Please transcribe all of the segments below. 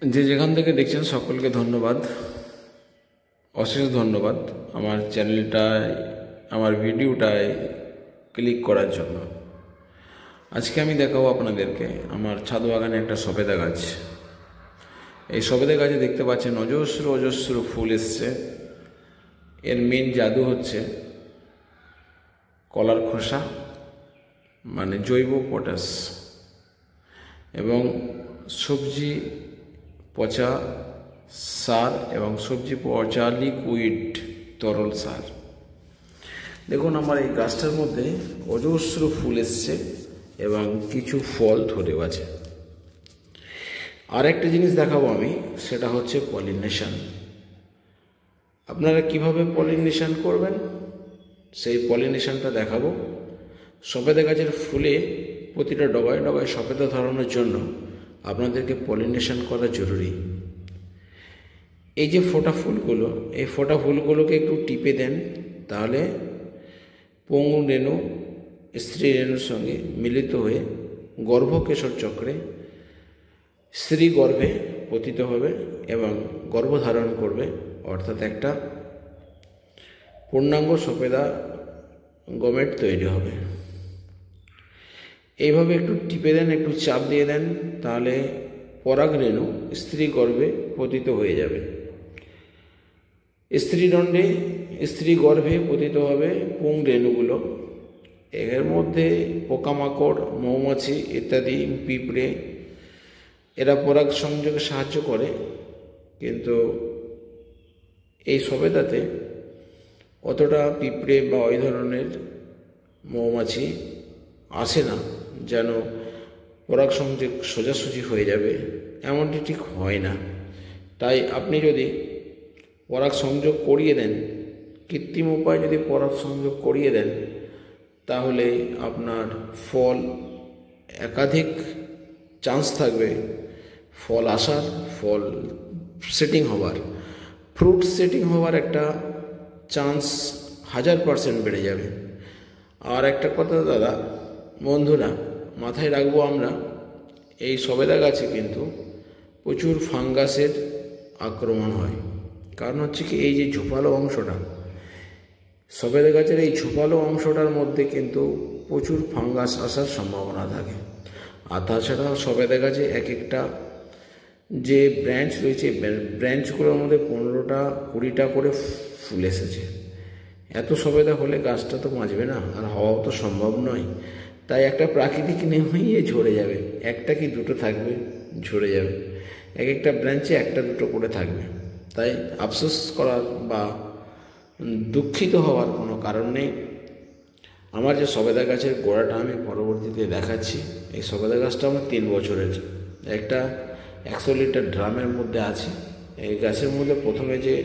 যে যেখান থেকে দেখছেন সকলকে ধন্যবাদ, অশেষ ধন্যবাদ আমার চ্যানেলটায়, আমার ভিডিওটায় ক্লিক করার জন্য। আজকে আমি দেখাবো আপনাদেরকে আমার ছাদ বাগানে একটা সবেদা গাছ। এই সবেদা গাছে দেখতে পাচ্ছেন অজস্র অজস্র ফুল এসছে। এর মেন জাদু হচ্ছে কলার খোসা, মানে জৈব পটাশ, এবং সবজি পচা সার এবং সবজি পচা লিকুইড তরল সার। দেখুন আমার এই গাছটার মধ্যে অজস্র ফুল এসছে এবং কিছু ফল ধরেও আছে। আর একটা জিনিস দেখাবো আমি, সেটা হচ্ছে পলিনেশন। আপনারা কিভাবে পলিনেশন করবেন সেই পলিনেশনটা দেখাবো। সবেদা গাছের ফুলে প্রতিটা ডগায় ডগায় সবেদা ধরানোর জন্য আপনাদেরকে পলিনেশন করা জরুরি। এই যে ফোটা ফুলগুলো, এই ফোটা ফুলগুলোকে একটু টিপে দেন, তাহলে পঙ্গু রেণু স্ত্রী রেণুর সঙ্গে মিলিত হয়ে গর্ভকেশর চক্রে স্ত্রী গর্ভে পতিত হবে এবং গর্ভধারণ করবে, অর্থাৎ একটা পূর্ণাঙ্গ সবেদা গমেট তৈরি হবে। এইভাবে একটু টিপে দেন, একটু চাপ দিয়ে দেন, তাহলে পরাগ রেণু স্ত্রী গর্ভে পতিত হয়ে যাবে। স্ত্রীদণ্ডে স্ত্রী গর্ভে পতিত হবে পুং রেণুগুলো। এর মধ্যে পোকামাকড়, মৌমাছি ইত্যাদি, পিঁপড়ে, এরা পরাগ সংযোগে সাহায্য করে, কিন্তু এই সবেদাতে অতটা পিঁপড়ে বা ওই ধরনের মৌমাছি আসে না, যেন পরাগ সংযোগ সোজাসুজি হয়ে যাবে, এমনটি ঠিক হয় না। তাই আপনি যদি পরাগ সংযোগ করিয়ে দেন, কৃত্রিম উপায়ে যদি পরাগ সংযোগ করিয়ে দেন, তাহলে আপনার ফল একাধিক চান্স থাকবে ফল আসার, ফল সেটিং হবার, ফ্রুট সেটিং হবার একটা চান্স 1000% বেড়ে যাবে। আর একটা কথা দাদা, বন্ধুরা, মাথায় রাখবো আমরা, এই সবেদা গাছে কিন্তু প্রচুর ফাঙ্গাসের আক্রমণ হয়। কারণ হচ্ছে কি, এই যে ঝোপালো অংশটা, সবেদা গাছের এই ঝোপালো অংশটার মধ্যে কিন্তু প্রচুর ফাঙ্গাস আসার সম্ভাবনা থাকে। আর তাছাড়াও সবেদা গাছে এক একটা যে ব্রাঞ্চ রয়েছে, ব্রাঞ্চগুলোর মধ্যে 15টা 20টা করে ফুল এসেছে। এত সবেদা হলে গাছটা তো বাঁচবে না, আর হওয়াও তো সম্ভব নয়। তাই একটা প্রাকৃতিক নিয়মেই ঝরে যাবে, একটা কি দুটো থাকবে, ঝরে যাবে। এক একটা ব্রাঞ্চে একটা দুটো করে থাকবে। তাই আফসোস করার বা দুঃখিত হওয়ার কোনো কারণ নেই। আমার যে সবেদা গাছের গোড়াটা আমি পরবর্তীতে দেখাচ্ছি, এই সবেদা গাছটা আমার 3 বছরের, একটা 100 লিটার ড্রামের মধ্যে আছে। এই গাছের মধ্যে প্রথমে যে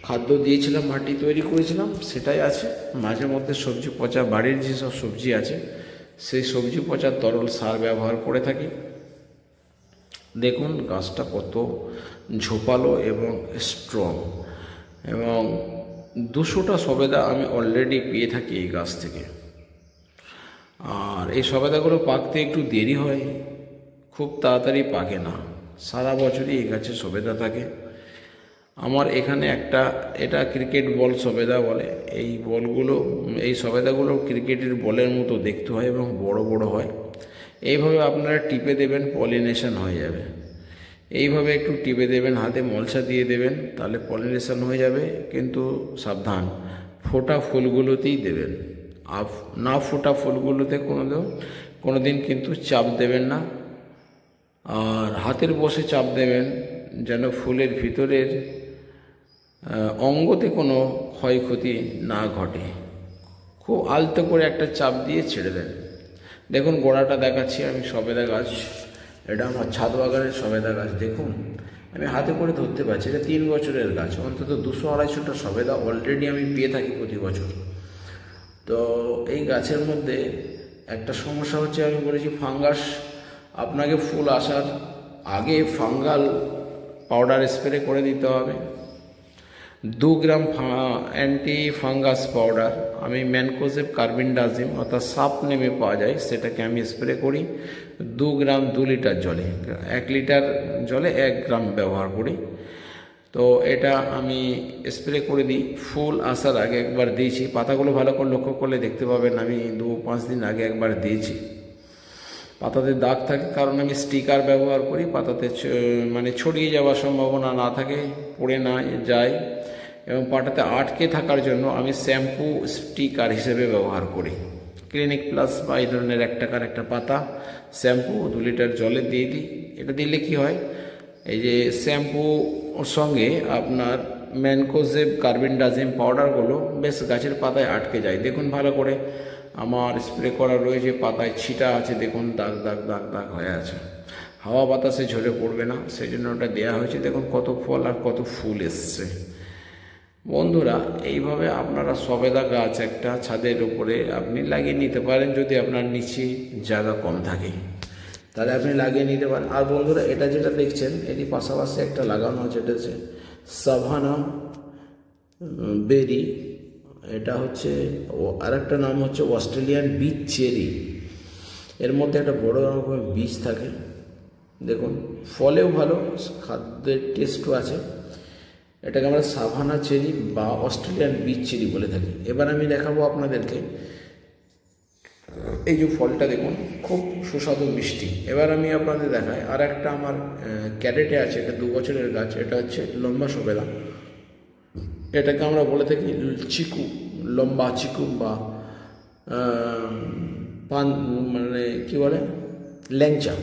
খাদ্য দিয়েছিলাম, মাটি তৈরি করেছিলাম, সেটাই আছে। মাঝে মধ্যে সবজি পচা, বাড়ির যেসব সবজি আছে সেই সবজি পচার তরল সার ব্যবহার করে থাকি। দেখুন গাছটা কত ঝোপালো এবং স্ট্রং, এবং 200টা সবেদা আমি অলরেডি পেয়ে থাকি এই গাছ থেকে। আর এই সবেদাগুলো পাকতে একটু দেরি হয়, খুব তাড়াতাড়ি পাকে না। সারা বছরই এই গাছে সবেদা থাকে। আমার এখানে একটা, এটা ক্রিকেট বল সবেদা বলে। এই বলগুলো, এই সবেদাগুলো ক্রিকেটের বলের মতো দেখতে হয় এবং বড় বড় হয়। এইভাবে আপনারা টিপে দেবেন, পলিনেশন হয়ে যাবে। এইভাবে একটু টিপে দেবেন, হাতে মলসা দিয়ে দেবেন, তাহলে পলিনেশন হয়ে যাবে। কিন্তু সাবধান, ফোটা ফুলগুলোতেই দেবেন। আর না ফোটা ফুলগুলোতে কোনো দিন কিন্তু চাপ দেবেন না। আর হাতের বসে চাপ দেবেন, যেন ফুলের ভিতরের অঙ্গতে কোনো ক্ষয়ক্ষতি না ঘটে। খুব আলতো করে একটা চাপ দিয়ে ছেড়ে দেন। দেখুন গোড়াটা দেখাচ্ছি আমি, সবেদা গাছ, এটা আমার ছাদ বাগানের সবেদা গাছ। দেখুন আমি হাতে করে ধরতে পারছি, এটা 3 বছরের গাছ। অন্তত 200-250টা সবেদা অলরেডি আমি পেয়ে থাকি প্রতি বছর। তো এই গাছের মধ্যে একটা সমস্যা হচ্ছে, আমি বলেছি ফাঙ্গাস। আপনাকে ফুল আসার আগে ফাঙ্গাল পাউডার স্প্রে করে দিতে হবে, 2 গ্রাম অ্যান্টি ফাঙ্গাস পাউডার আমি ম্যানকোজেব কার্বিনডাজিম অর্থাৎ সাপ নেমে পাওয়া যায়, সেটাকে আমি স্প্রে করি 2 গ্রাম 2 লিটার জলে। 1 লিটার জলে 1 গ্রাম ব্যবহার করি। তো এটা আমি স্প্রে করে দিই। ফুল আসার আগে একবার দিয়েছি, পাতাগুলো ভালো করে লক্ষ্য করলে দেখতে পাবেন আমি 2-5 দিন আগে একবার দিয়েছি। পাতাতে দাগ থাকে কারণ আমি স্টিকার ব্যবহার করি, পাতাতে মানে ছড়িয়ে যাওয়ার সম্ভাবনা না থাকে, পড়ে না যায়, এবং পাতাতে আটকে থাকার জন্য আমি শ্যাম্পু স্টিকার হিসেবে ব্যবহার করি। ক্লিনিক প্লাস বা এই ধরনের 1 টাকার একটা পাতা শ্যাম্পু 2 লিটার জলে দিয়ে দিই। এটা দিলে কি হয়, এই যে শ্যাম্পু সঙ্গে আপনার ম্যানকোজেব কার্বিনডাজিম পাউডারগুলো বেশ গাছের পাতায় আটকে যায়। দেখুন ভালো করে আমার স্প্রে করা রয়েছে, পাতায় ছিটা আছে, দেখুন দাগ দাগ দাগ দাগ হয়ে আছে, হাওয়া বাতাসে ঝরে পড়বে না, সেই জন্য ওটা দেওয়া হয়েছে। দেখুন কত ফল আর কত ফুল এসছে। বন্ধুরা, এইভাবে আপনারা সবেদা গাছ একটা ছাদের উপরে আপনি লাগিয়ে নিতে পারেন, যদি আপনার নিচে জায়গা কম থাকে তাহলে আপনি লাগিয়ে নিতে পারেন। আর বন্ধুরা, এটা যেটা দেখছেন এটি পাশাপাশি একটা লাগানো আছে, এটা হচ্ছে সাভানা বেরি, এটা হচ্ছে আরেকটা নাম হচ্ছে অস্ট্রেলিয়ান বীজ চেরি। এর মধ্যে একটা বড় রকমের বীজ থাকে, দেখুন ফলেও ভালো, খাদ্যের টেস্টও আছে। এটাকে আমরা সাভানা চেরি বা অস্ট্রেলিয়ান বীজ চেরি বলে থাকি। এবার আমি দেখাবো আপনাদেরকে এই যে ফলটা, দেখুন খুব সুস্বাদু মিষ্টি। এবার আমি আপনাদের দেখাই আর একটা আমার ক্যারেটে আছে, এটা 2 বছরের গাছ, এটা হচ্ছে লম্বা সবেদা। এটাকে আমরা বলে থাকি চিকু, লম্বা চিকু বা পান মানে কি বলে ল্যাংচা,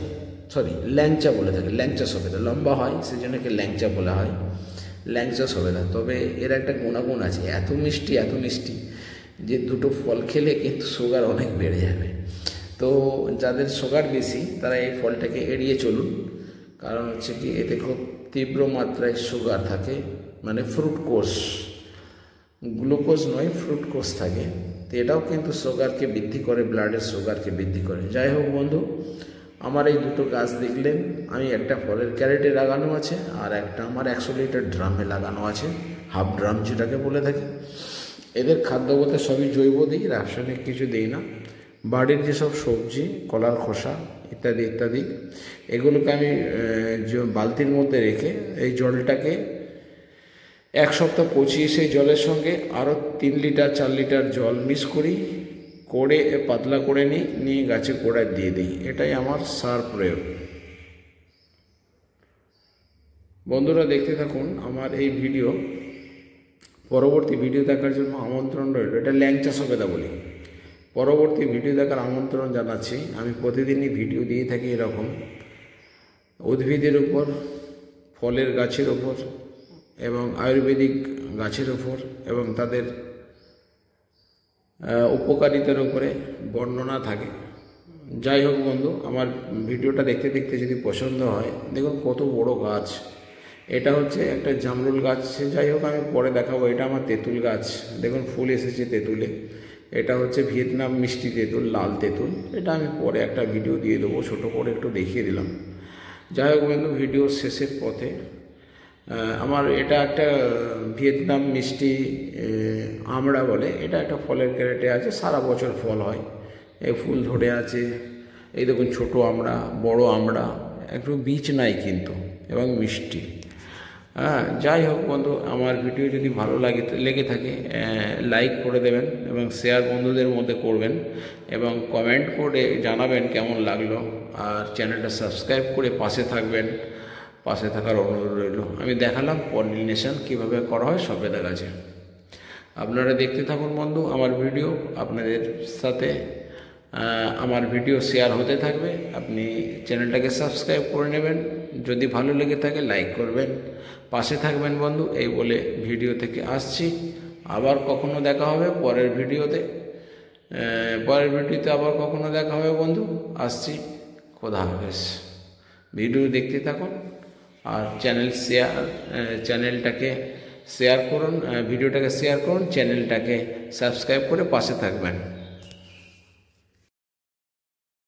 ল্যাংচা বলে থাকি। ল্যাংচা সবেদা লম্বা হয় সেই জন্য একে ল্যাংচা বলা হয়, ল্যাংচা সবেদা। তবে এর একটা গুণাগুণ আছে, এত মিষ্টি যে 2টো ফল খেলে কিন্তু সুগার অনেক বেড়ে যাবে। তো যাদের সুগার বেশি তারা এই ফলটাকে এড়িয়ে চলুন, কারণ হচ্ছে কি এতে খুব তীব্র মাত্রায় সুগার থাকে, মানে ফ্রুক্টোজ, গ্লুকোজ নয় ফ্রুক্টোজ থাকে। তো এটাও কিন্তু সুগারকে বৃদ্ধি করে, ব্লাডের সুগারকে বৃদ্ধি করে। যাই হোক বন্ধু, আমার এই 2টো গাছ দেখলেন, আমি একটা ফলের ক্যারেটে লাগানো আছে আর একটা আমার 100 লিটার ড্রামে লাগানো আছে, হাফ ড্রাম যেটাকে বলে থাকি। এদের খাদ্য বলতে সবই জৈব দিই, রাসায়নিক কিছু দিই না। বাড়ির যেসব সবজি, কলার খোসা ইত্যাদি ইত্যাদি, এগুলোকে আমি বালতির মধ্যে রেখে এই জলটাকে 1 সপ্তাহ পচিয়ে সেই জলের সঙ্গে আরও 3 লিটার 4 লিটার জল মিক্স করে পাতলা করে নিয়ে গাছে গোড়ায় দিয়ে দিই। এটাই আমার সার প্রয়োগ। বন্ধুরা, দেখতে থাকুন আমার এই ভিডিও। পরবর্তী ভিডিও দেখার জন্য আমন্ত্রণ রইল। এটা ল্যাংচা সবেদা বলি। পরবর্তী ভিডিও দেখার আমন্ত্রণ জানাচ্ছি। আমি প্রতিদিনই ভিডিও দিয়ে থাকি এরকম উদ্ভিদের উপর, ফলের গাছের ওপর এবং আয়ুর্বেদিক গাছের ওপর এবং তাদের উপকারিতার উপরে বর্ণনা থাকে। যাই হোক বন্ধু, আমার ভিডিওটা দেখতে দেখতে যদি পছন্দ হয়, দেখুন কত বড় গাছ। এটা হচ্ছে একটা জামরুল গাছ, যাই হোক আমি পরে দেখাবো। এটা আমার তেঁতুল গাছ, দেখুন ফুল এসেছে তেঁতুলে। এটা হচ্ছে ভিয়েতনাম মিষ্টি তেঁতুল, লাল তেঁতুল। এটা আমি পরে একটা ভিডিও দিয়ে দেবো, ছোটো করে একটু দেখিয়ে দিলাম। যাই হোক বন্ধু, ভিডিও শেষের পথে আমার এটা একটা ভিয়েতনাম মিষ্টি আমড়া বলে, এটা একটা ফলের ক্যারেটে আছে, সারা বছর ফল হয়। এই ফুল ধরে আছে, এই দেখুন ছোট আমড়া, বড় আমড়া, একটু বীজ নাই কিন্তু, এবং মিষ্টি। যাই হোক বন্ধু, আমার ভিডিও যদি ভালো লেগে থাকে লাইক করে দেবেন এবং শেয়ার বন্ধুদের মধ্যে করবেন এবং কমেন্ট করে জানাবেন কেমন লাগলো। আর চ্যানেলটা সাবস্ক্রাইব করে পাশে থাকবেন, পাশে থাকার অনুরোধ রইল। আমি দেখালাম পলিনেশন কীভাবে করা হয় সবেদা গাছে। আপনারা দেখতে থাকুন বন্ধু আমার ভিডিও, আপনাদের সাথে আমার ভিডিও শেয়ার হতে থাকবে। আপনি চ্যানেলটাকে সাবস্ক্রাইব করে নেবেন, যদি ভালো লেগে থাকে লাইক করবেন, পাশে থাকবেন বন্ধু। এই বলে ভিডিও থেকে আসছি। আবার কখনো দেখা হবে পরের ভিডিওতে, আবার কখনো দেখা হবে বন্ধু। আসছি, খোদা হাফেজ। ভিডিও দেখতে থাকুন আর চ্যানেলটাকে শেয়ার করুন, ভিডিওটাকে শেয়ার করুন, চ্যানেলটাকে সাবস্ক্রাইব করে পাশে থাকবেন।